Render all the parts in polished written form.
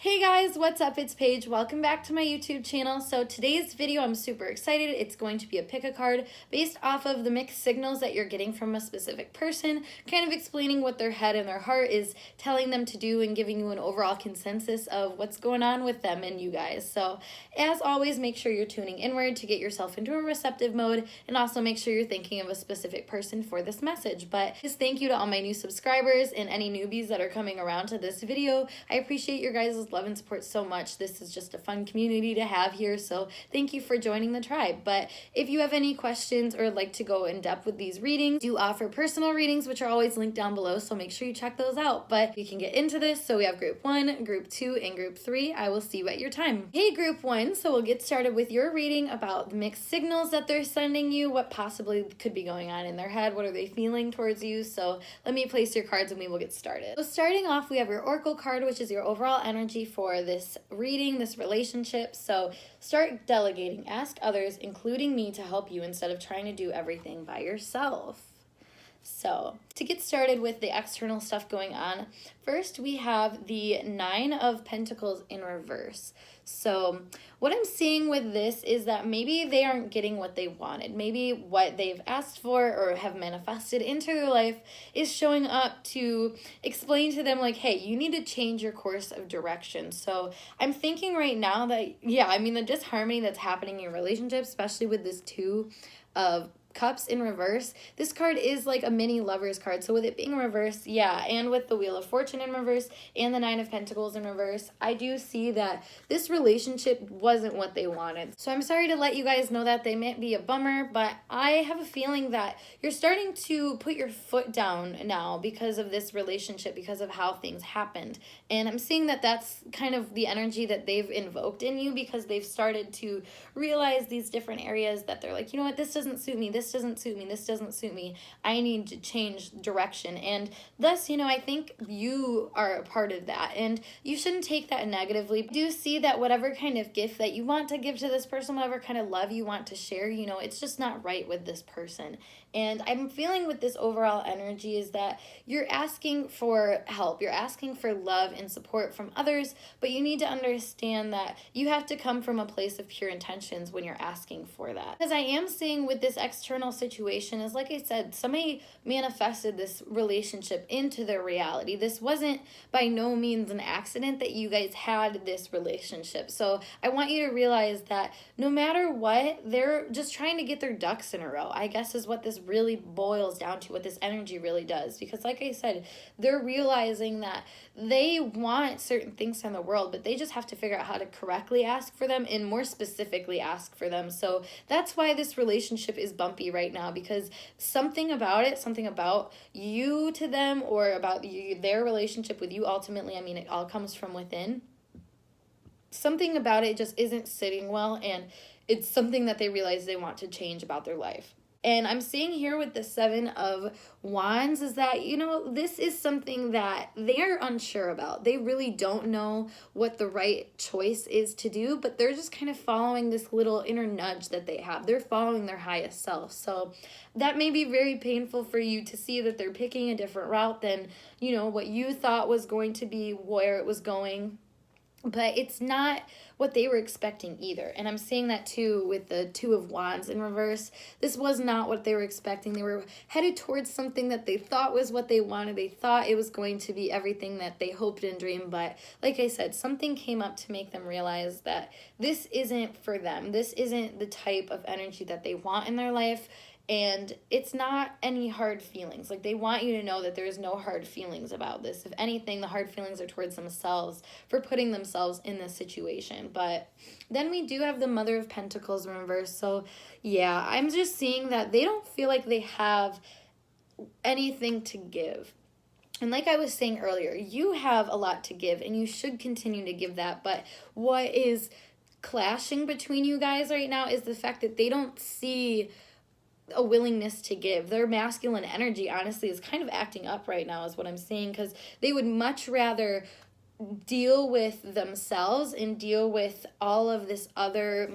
Hey guys, what's up? It's Paige. Welcome back to my YouTube channel. So today's video, I'm super excited. It's going to be a pick a card based off of the mixed signals that you're getting from a specific person, kind of explaining what their head and their heart is telling them to do and giving you an overall consensus of what's going on with them and you guys. So as always, make sure you're tuning inward to get yourself into a receptive mode, and also make sure you're thinking of a specific person for this message. But just thank you to all my new subscribers and any newbies that are coming around to this video. I appreciate your guys' love and support so much. This is just a fun community to have here, so thank you for joining the tribe. But if you have any questions or like to go in depth with these readings, do offer personal readings, which are always linked down below, so make sure you check those out. But we can get into this. So we have group 1, group 2, and group 3. I will see you at your time. Hey group 1, so we'll get started with your reading about the mixed signals that they're sending you, what possibly could be going on in their head, what are they feeling towards you. So let me place your cards and we will get started. So starting off, we have your Oracle card, which is your overall energy for this reading, this relationship. So start delegating. Ask others, including me, to help you instead of trying to do everything by yourself. So to get started with the external stuff going on, first we have the 9 of Pentacles in reverse. So what I'm seeing with this is that maybe they aren't getting what they wanted. Maybe what they've asked for or have manifested into their life is showing up to explain to them like, hey, you need to change your course of direction. So I'm thinking right now that, the disharmony that's happening in your relationship, especially with this 2 of Cups in reverse, this card is like a mini Lovers card. So with it being reverse, and with the Wheel of Fortune in reverse and the 9 of Pentacles in reverse, I do see that this relationship wasn't what they wanted. So I'm sorry to let you guys know that. They might be a bummer, but I have a feeling that you're starting to put your foot down now because of this relationship, because of how things happened. And I'm seeing that that's kind of the energy that they've invoked in you, because they've started to realize these different areas that they're like, you know what, this doesn't suit me, this doesn't suit me, this doesn't suit me, I need to change direction. And thus, I think you are a part of that, and you shouldn't take that negatively. Do see that whatever kind of gift that you want to give to this person, whatever kind of love you want to share, it's just not right with this person. And I'm feeling with this overall energy is that you're asking for help, you're asking for love and support from others, but you need to understand that you have to come from a place of pure intentions when you're asking for that. Because I am seeing with this external situation is, like I said, somebody manifested this relationship into their reality. This wasn't by no means an accident that you guys had this relationship. So I want you to realize that no matter what, they're just trying to get their ducks in a row, I guess, is what this really boils down to, what this energy really does. Because like I said, they're realizing that they want certain things in the world, but they just have to figure out how to correctly ask for them and more specifically ask for them. So that's why this relationship is bumpy right now, because something about it, something about you to them, or about you, their relationship with you ultimately, it all comes from within. Something about it just isn't sitting well, and it's something that they realize they want to change about their life. And I'm seeing here with the 7 of Wands is that, this is something that they're unsure about. They really don't know what the right choice is to do, but they're just kind of following this little inner nudge that they have. They're following their highest self. So that may be very painful for you to see that they're picking a different route than, what you thought was going to be where it was going. But it's not what they were expecting either. And I'm seeing that too with the 2 of Wands in reverse. This was not what they were expecting. They were headed towards something that they thought was what they wanted. They thought it was going to be everything that they hoped and dreamed. But like I said, something came up to make them realize that this isn't for them. This isn't the type of energy that they want in their life. And it's not any hard feelings. Like, they want you to know that there's no hard feelings about this. If anything, the hard feelings are towards themselves for putting themselves in this situation. But then we do have the Mother of Pentacles in reverse. So I'm just seeing that they don't feel like they have anything to give. And like I was saying earlier, you have a lot to give, and you should continue to give that. But what is clashing between you guys right now is the fact that they don't see a willingness to give. Their masculine energy, honestly, is kind of acting up right now, is what I'm seeing, because they would much rather deal with themselves and deal with all of this other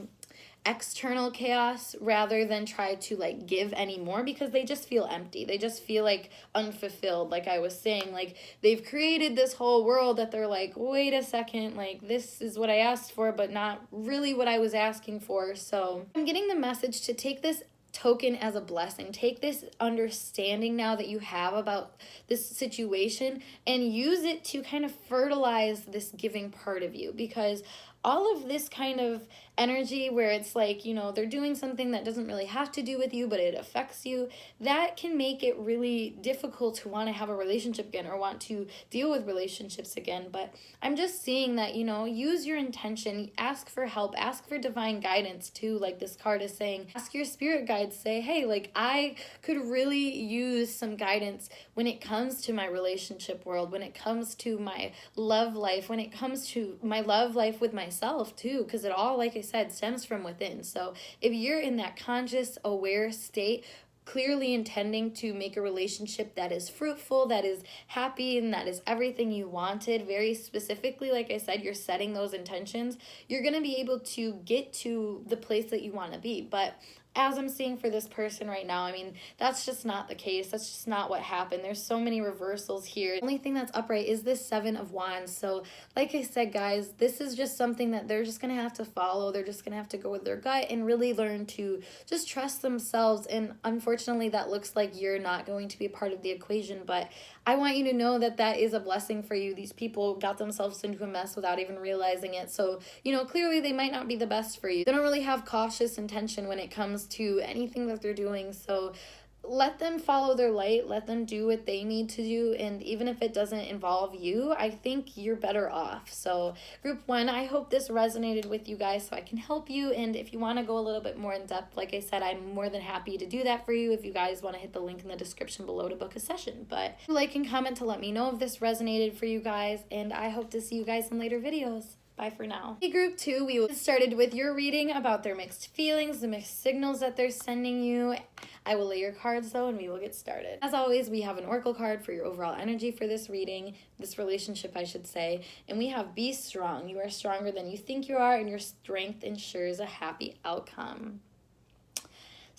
external chaos rather than try to like give any more, because they just feel empty. They just feel like unfulfilled. Like I was saying, like they've created this whole world that they're like, wait a second, like this is what I asked for, but not really what I was asking for. So I'm getting the message to take this token as a blessing. Take this understanding now that you have about this situation and use it to kind of fertilize this giving part of you, because all of this kind of energy where it's like, you know, they're doing something that doesn't really have to do with you, but it affects you, that can make it really difficult to want to have a relationship again or want to deal with relationships again. But I'm just seeing that, you know, use your intention, ask for help, ask for divine guidance too, like this card is saying. Ask your spirit guides, say, hey, like I could really use some guidance when it comes to my relationship world, when it comes to my love life, when it comes to my love life with myself too, because it all, like I said, stems from within. So if you're in that conscious, aware state, clearly intending to make a relationship that is fruitful, that is happy, and that is everything you wanted, very specifically, like I said, you're setting those intentions, you're going to be able to get to the place that you want to be. But as I'm seeing for this person right now, I mean, that's just not the case. That's just not what happened. There's so many reversals here. The only thing that's upright is this Seven of Wands. So like I said, guys, this is just something that they're just going to have to follow. They're just going to have to go with their gut and really learn to just trust themselves. And unfortunately, that looks like you're not going to be a part of the equation. But I want you to know that that is a blessing for you. These people got themselves into a mess without even realizing it. So, you know, clearly they might not be the best for you. They don't really have cautious intention when it comes to anything that they're doing. So let them follow their light, let them do what they need to do, and even if it doesn't involve you, I think you're better off. So group one, I hope this resonated with you guys so I can help you, and if you want to go a little bit more in depth, like I said, I'm more than happy to do that for you if you guys want to hit the link in the description below to book a session. But like and comment to let me know if this resonated for you guys, and I hope to see you guys in later videos. Bye for now. Hey, group two, we will get started with your reading about their mixed feelings, the mixed signals that they're sending you. I will lay your cards though, and we will get started. As always, we have an oracle card for your overall energy for this reading, this relationship, I should say. And we have Be Strong. You are stronger than you think you are, and your strength ensures a happy outcome.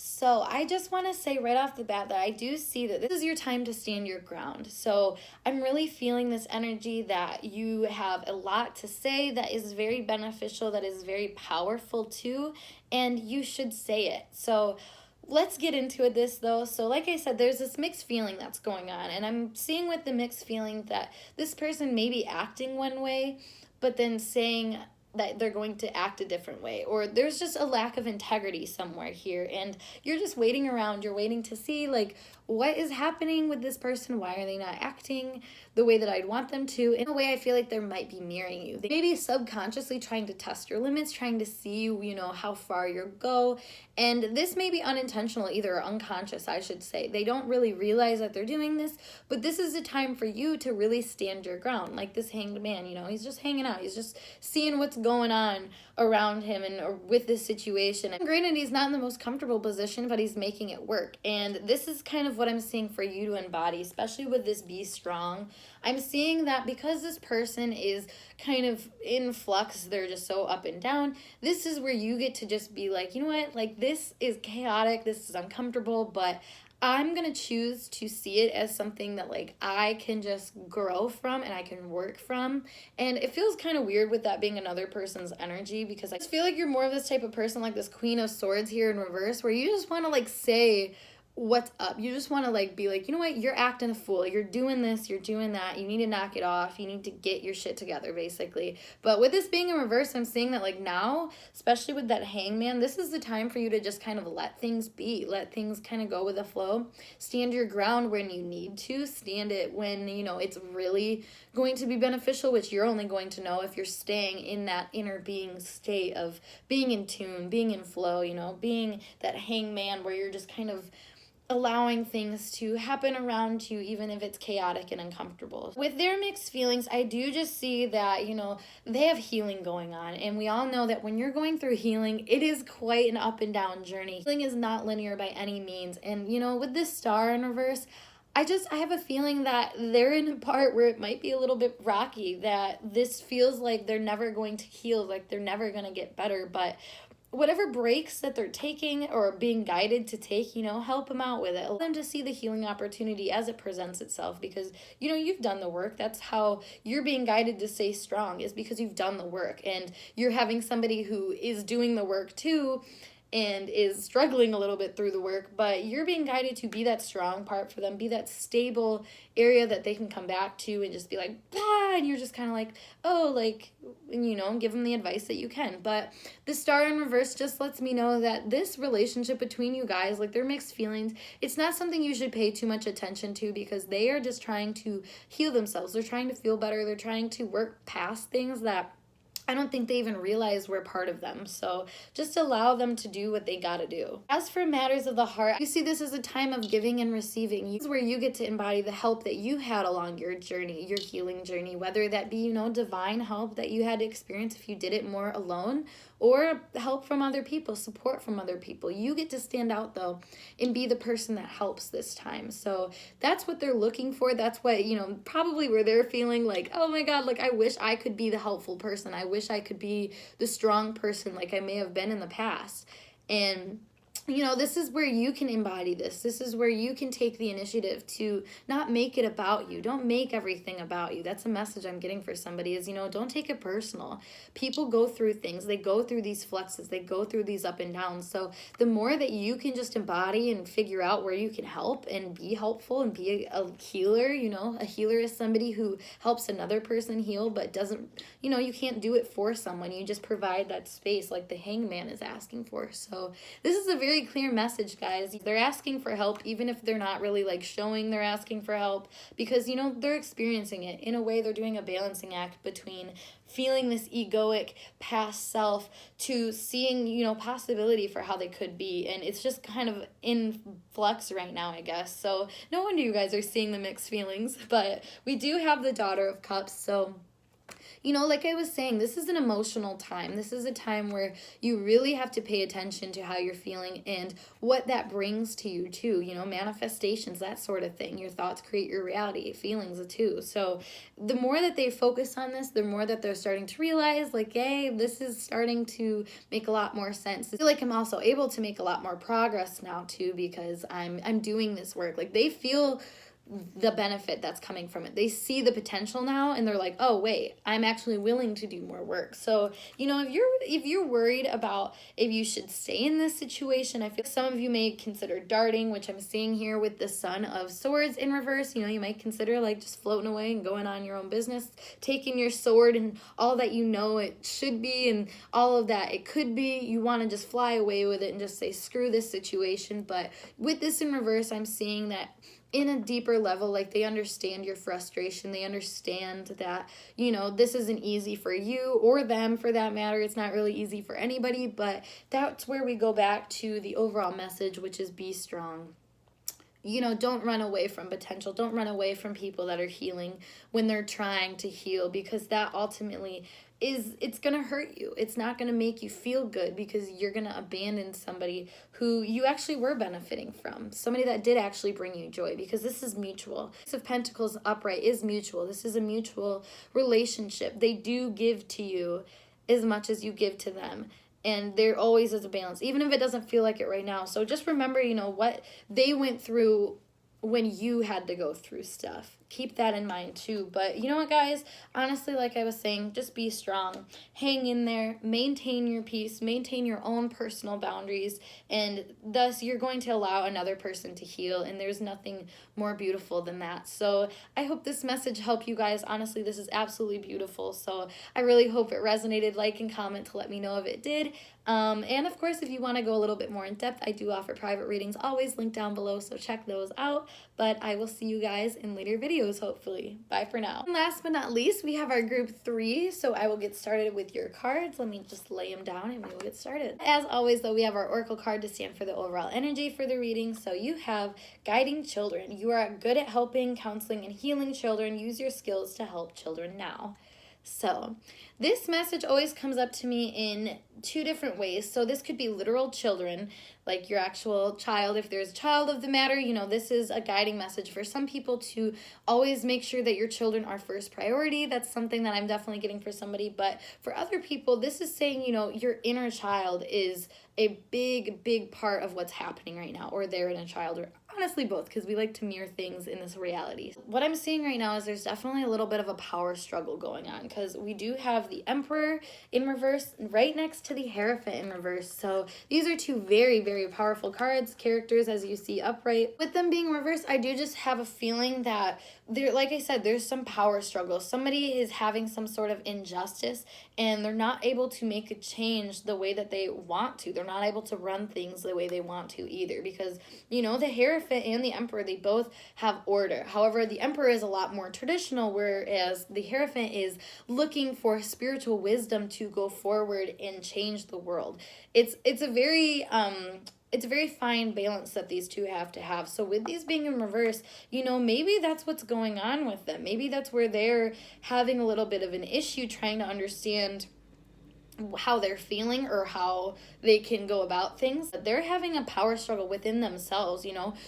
So I just want to say right off the bat that I do see that this is your time to stand your ground. So I'm really feeling this energy that you have a lot to say that is very beneficial, that is very powerful too, and you should say it. So let's get into this though. So like I said, there's this mixed feeling that's going on, and I'm seeing with the mixed feeling that this person may be acting one way, but then saying that they're going to act a different way, or there's just a lack of integrity somewhere here, and you're just waiting around, you're waiting to see like what is happening with this person, why are they not acting the way that I'd want them to. In a way, I feel like they might be mirroring you. They may be subconsciously trying to test your limits, trying to see you know, how far you go, and this may be unintentional either, or unconscious, I should say. They don't really realize that they're doing this, but this is a time for you to really stand your ground. Like this Hanged Man, you know, he's just hanging out, he's just seeing what's going on around him and or with this situation. And granted, he's not in the most comfortable position, but he's making it work. And this is kind of what I'm seeing for you to embody, especially with this Be Strong. I'm seeing that because this person is kind of in flux, they're just so up and down, this is where you get to just be like, you know what, like this is chaotic, this is uncomfortable, but I'm going to choose to see it as something that like I can just grow from and I can work from. And it feels kind of weird with that being another person's energy, because I just feel like you're more of this type of person, like this Queen of Swords here in reverse, where you just want to like say what's up. You just want to like be like, you know what, you're acting a fool, you're doing this, you're doing that, you need to knock it off, you need to get your shit together basically. But with this being in reverse, I'm seeing that like now, especially with that Hangman, this is the time for you to just kind of let things be, let things kind of go with the flow, stand your ground when you need to, stand it when, you know, it's really going to be beneficial, which you're only going to know if you're staying in that inner being state of being in tune, being in flow, you know, being that Hangman where you're just kind of allowing things to happen around you, even if it's chaotic and uncomfortable. With their mixed feelings, I do just see that, you know, they have healing going on. And we all know that when you're going through healing, it is quite an up and down journey. Healing is not linear by any means. And, you know, with this star in reverse, I have a feeling that they're in a part where it might be a little bit rocky, that this feels like they're never going to heal, like they're never going to get better. But whatever breaks that they're taking or being guided to take, help them out with it. Allow them to see the healing opportunity as it presents itself, because, you've done the work. That's how you're being guided to stay strong, is because you've done the work, and you're having somebody who is doing the work too and is struggling a little bit through the work, but you're being guided to be that strong part for them, be that stable area that they can come back to and just be like, blah, and you're just kind of like, oh, like, give them the advice that you can. But the star in reverse just lets me know that this relationship between you guys, like, they're mixed feelings. It's not something you should pay too much attention to, because they are just trying to heal themselves. They're trying to feel better. They're trying to work past things that I don't think they even realize we're part of them. So just allow them to do what they gotta do. As for matters of the heart, you see this as a time of giving and receiving. This is where you get to embody the help that you had along your journey, your healing journey, whether that be, divine help that you had to experience if you did it more alone, or help from other people, support from other people. You get to stand out, though, and be the person that helps this time. So that's what they're looking for. That's what, probably where they're feeling like, oh my God, like, I wish I could be the helpful person. I wish I could be the strong person like I may have been in the past. And this is where you can embody this. This is where you can take the initiative to not make it about you. Don't make everything about you. That's a message I'm getting for somebody is, don't take it personal. People go through things. They go through these fluxes. They go through these up and downs. So the more that you can just embody and figure out where you can help and be helpful and be a healer, a healer is somebody who helps another person heal, but doesn't, you can't do it for someone. You just provide that space like the hangman is asking for. So this is a very clear message, guys. They're asking for help, even if they're not really like showing they're asking for help, because they're experiencing it. In a way, they're doing a balancing act between feeling this egoic past self to seeing possibility for how they could be, and it's just kind of in flux right now, I guess. So no wonder you guys are seeing the mixed feelings. But we do have the Daughter of Cups, so like I was saying, this is an emotional time. This is a time where you really have to pay attention to how you're feeling and what that brings to you too, manifestations, that sort of thing. Your thoughts create your reality, feelings too. So the more that they focus on this, the more that they're starting to realize like, hey, this is starting to make a lot more sense. I feel like I'm also able to make a lot more progress now too, because I'm doing this work. Like they feel the benefit that's coming from it. They see the potential now, and they're like, oh wait, I'm actually willing to do more work. So if you're worried about if you should stay in this situation, I feel some of you may consider darting, which I'm seeing here with the Son of Swords in reverse. You might consider like just floating away and going on your own business, taking your sword and all that it should be and all of that it could be. You want to just fly away with it and just say screw this situation. But with this in reverse, I'm seeing that in a deeper level, like they understand your frustration. They understand that, this isn't easy for you or them for that matter. It's not really easy for anybody, but that's where we go back to the overall message, which is be strong. Don't run away from potential. Don't run away from people that are healing when they're trying to heal, because that ultimately it's going to hurt you. It's not going to make you feel good, because you're going to abandon somebody who you actually were benefiting from, somebody that did actually bring you joy, because this is mutual. Ace of Pentacles upright is mutual. This is a mutual relationship. They do give to you as much as you give to them. And there always is a balance, even if it doesn't feel like it right now. So just remember, what they went through when you had to go through stuff. Keep that in mind too. But you know what, guys? Honestly, like I was saying, just be strong. Hang in there. Maintain your peace. Maintain your own personal boundaries. And thus, you're going to allow another person to heal. And there's nothing more beautiful than that. So I hope this message helped you guys. Honestly, this is absolutely beautiful. So I really hope it resonated. Like and comment to let me know if it did. And of course, if you want to go a little bit more in depth, I do offer private readings, always linked down below, so check those out. But I will see you guys in later videos, hopefully. Bye for now. And last but not least, we have our group 3, so I will get started with your cards. Let me just lay them down and we will get started. As always, though, we have our Oracle card to stand for the overall energy for the reading. So you have guiding children. You are good at helping, counseling, and healing children. Use your skills to help children now. So this message always comes up to me in two different ways. So this could be literal children, like your actual child. If there's a child of the matter, this is a guiding message for some people to always make sure that your children are first priority. That's something that I'm definitely getting for somebody. But for other people, this is saying, your inner child is a big part of what's happening right now, or their inner child, or honestly both, because we like to mirror things in this reality. What I'm seeing right now is there's definitely a little bit of a power struggle going on, because we do have the Emperor in reverse right next to the Hierophant in reverse. So these are two very powerful cards, characters, as you see upright. With them being reversed, I do just have a feeling that there, like I said, there's some power struggle. Somebody is having some sort of injustice and they're not able to make a change the way that they want to. They're not able to run things the way they want to either, because the Hierophant and the Emperor, they both have order. However, the Emperor is a lot more traditional, whereas the Hierophant is looking for spiritual wisdom to go forward and change the world. It's a very fine balance that these two have to have. So with these being in reverse, maybe that's what's going on with them. Maybe that's where they're having a little bit of an issue trying to understand how they're feeling or how they can go about things. They're having a power struggle within themselves.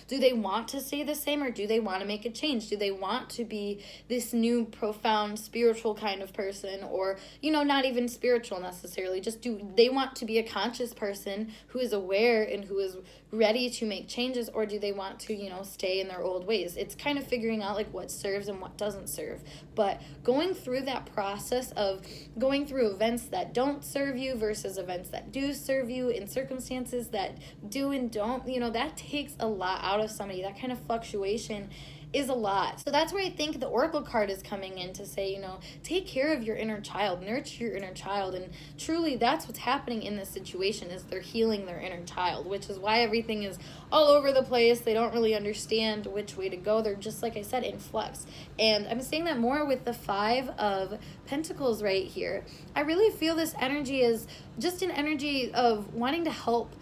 Do they want to stay the same, or do they want to make a change? Do they want to be this new profound spiritual kind of person, or not even spiritual necessarily, just do they want to be a conscious person who is aware and who is ready to make changes, or do they want to stay in their old ways? It's kind of figuring out like what serves and what doesn't serve. But going through that process of going through events that don't serve you versus events that do serve you, in circumstances that do and don't, that takes a lot out of somebody. That kind of fluctuation is a lot. So that's where I think the Oracle card is coming in to say, take care of your inner child, nurture your inner child. And truly that's what's happening in this situation, is they're healing their inner child, which is why everything is all over the place. They don't really understand which way to go. They're just, like I said, in flux. And I'm saying that more with the 5 of Pentacles right here. I really feel this energy is just an energy of wanting to help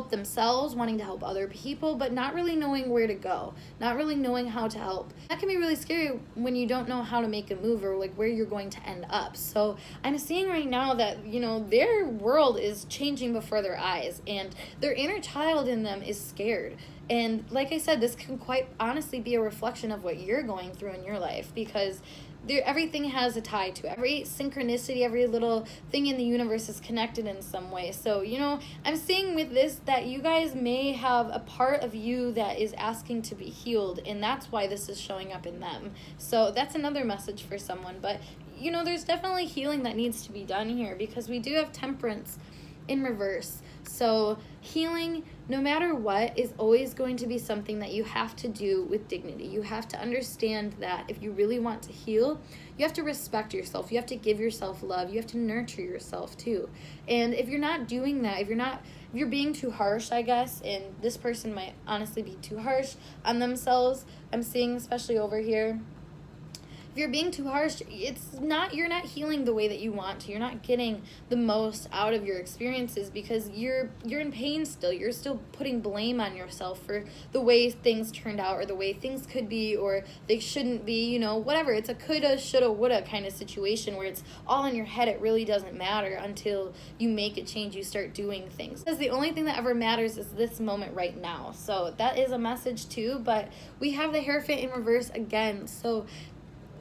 themselves, wanting to help other people, but not really knowing where to go, not really knowing how to help. That can be really scary when you don't know how to make a move, or like where you're going to end up. So I'm seeing right now that, their world is changing before their eyes, and their inner child in them is scared. And like I said, this can quite honestly be a reflection of what you're going through in your life, because everything has a tie to it. Every synchronicity, every little thing in the universe is connected in some way. So, I'm seeing with this that you guys may have a part of you that is asking to be healed, and that's why this is showing up in them. So that's another message for someone. But, there's definitely healing that needs to be done here, because we do have Temperance in reverse. So healing, no matter what, is always going to be something that you have to do with dignity. You have to understand that if you really want to heal, you have to respect yourself. You have to give yourself love. You have to nurture yourself too. And if you're not doing that, if you're being too harsh, I guess, and this person might honestly be too harsh on themselves, I'm seeing especially over here. If you're being too harsh, you're not healing the way that you want to. You're not getting the most out of your experiences, because you're in pain still. You're still putting blame on yourself for the way things turned out, or the way things could be, or they shouldn't be, whatever. It's a coulda, shoulda, woulda kind of situation where it's all in your head. It really doesn't matter until you make a change, you start doing things. Because the only thing that ever matters is this moment right now. So that is a message too. But we have the Hierophant in reverse again. So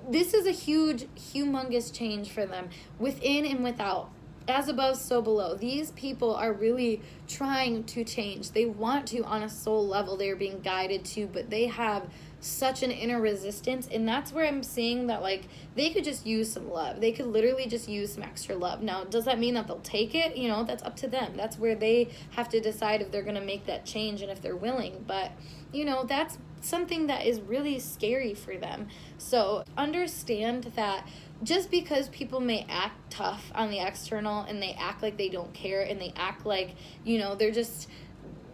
this is a humongous change for them, within and without. As above, so below. These people are really trying to change. They want to on a soul level. They're being guided to, but they have such an inner resistance. And that's where I'm seeing that, like, they could just use some love. They could literally just use some extra love. Now, does that mean that they'll take it? That's up to them. That's where they have to decide if they're going to make that change and if they're willing. But, that's something that is really scary for them. So understand that just because people may act tough on the external, and they act like they don't care, and they act like,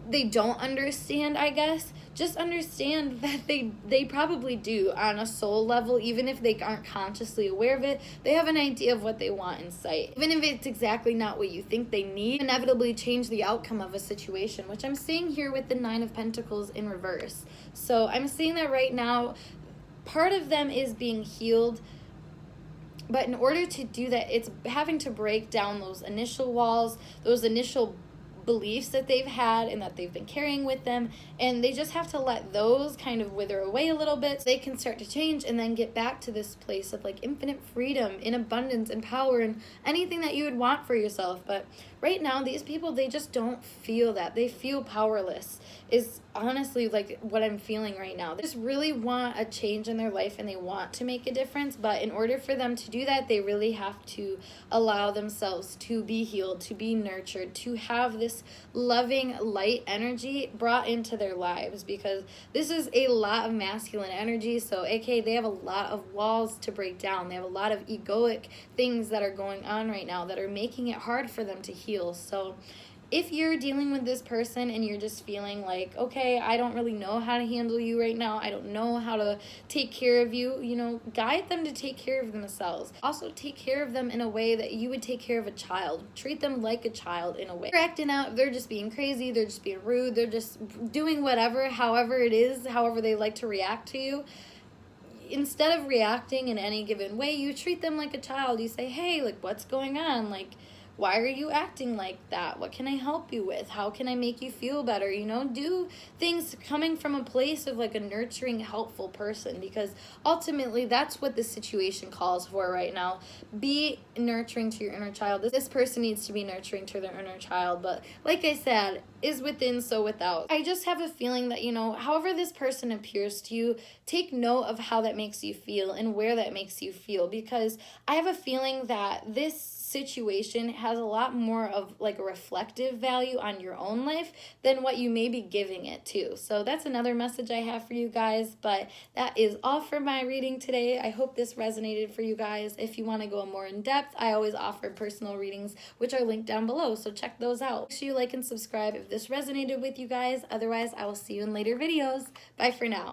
they don't understand, I guess, just understand that they probably do on a soul level. Even if they aren't consciously aware of it, they have an idea of what they want in sight. Even if it's exactly not what you think they need, inevitably change the outcome of a situation, which I'm seeing here with the 9 of Pentacles in reverse. So I'm seeing that right now, part of them is being healed But in order to do that, it's having to break down those initial walls, those initial beliefs that they've had and that they've been carrying with them, and they just have to let those kind of wither away a little bit so they can start to change and then get back to this place of like infinite freedom, in abundance and power and anything that you would want for yourself. But right now, these people, they just don't feel that. They feel powerless, is honestly like what I'm feeling right now. They just really want a change in their life and they want to make a difference, but in order for them to do that, they really have to allow themselves to be healed, to be nurtured, to have this loving light energy brought into their lives, because this is a lot of masculine energy. So aka they have a lot of walls to break down. They have a lot of egoic things that are going on right now that are making it hard for them to heal. So if you're dealing with this person and you're just feeling like, okay, I don't really know how to handle you right now, I don't know how to take care of you, guide them to take care of themselves. Also take care of them in a way that you would take care of a child. Treat them like a child in a way. They're acting out, they're just being crazy, they're just being rude, they're just doing whatever, however it is, however they like to react to you. Instead of reacting in any given way, you treat them like a child. You say, hey, like, what's going on? Like, why are you acting like that? What can I help you with? How can I make you feel better? Do things coming from a place of like a nurturing, helpful person, because ultimately that's what the situation calls for right now. Be nurturing to your inner child. This person needs to be nurturing to their inner child, but like I said, is within, so without. I just have a feeling that, however this person appears to you, take note of how that makes you feel and where that makes you feel, because I have a feeling that this situation has a lot more of like a reflective value on your own life than what you may be giving it to. So that's another message I have for you guys, but that is all for my reading today. I hope this resonated for you guys. If you want to go more in depth, I always offer personal readings, which are linked down below, so check those out. Make sure you like and subscribe if this resonated with you guys. Otherwise, I will see you in later videos. Bye for now.